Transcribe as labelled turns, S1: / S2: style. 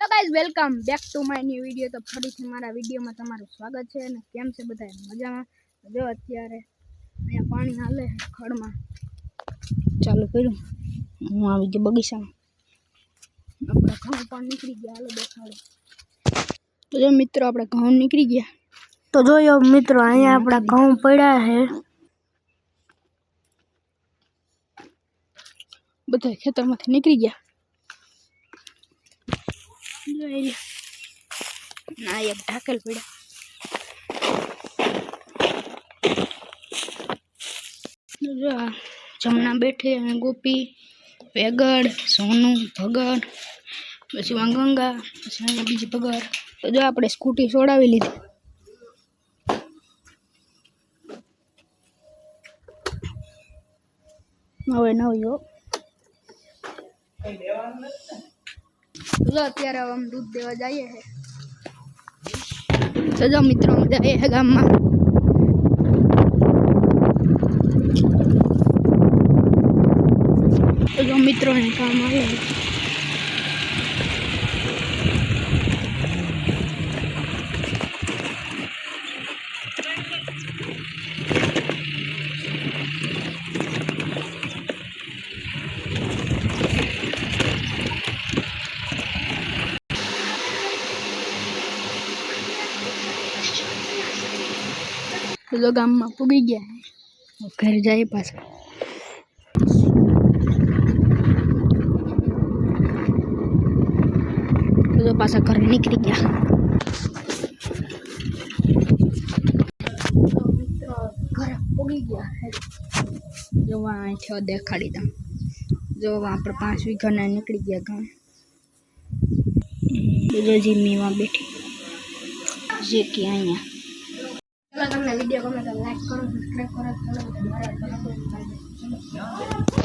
S1: Hello guys welcome back to my new video. तो ફરીથી મારા વિડિયોમાં તમારું સ્વાગત છે અને કેમ છે બધા મજામાં? જો અત્યારે અહીંયા પાણી હાલે ખડમાં ચાલુ કર્યું હું આવી ગયો બગીચામાં આપણા ઘઉં પણ નીકળી ગયા હાલો દેખાડો તો જો મિત્રો આપણા ઘઉં નીકળી ગયા
S2: તો જોયો મિત્રો અહીંયા આપણા ઘઉં પડ્યા છે
S1: બધા ખેતરમાંથી નીકળી ગયા ના એક ઢાકેલ પડ્યા જમના બેઠે અને ગોપી વેગડ સોનું ભગડ પછી ગંગા પછી અહીંયા બીજી ભગડ તો જો આપણે સ્કૂટી છોડાવી લીધી હવે નવી હો જો અત્યારે હવે અમે દૂધ દેવા જઈએ છે તો જો મિત્રો અમે જઈએ છે ગામમાં તો જો મિત્રોને કામ આવે તો ગામમાં પૂગી ગયા ઘરે જાય પાછા તો પાછા ઘરે નીકળી ગયા ઘરે પૂગી ગયા જોવા અહીંથી દેખાડી દઉં જોવા આપણે 5 વીઘાના નીકળી ગયા ગામ બીજો જીમીમાં બેઠી જે કે અહીંયા તમને વિડીયો ગમે તો લાઈક કરો સબસ્ક્રાઇબ કરો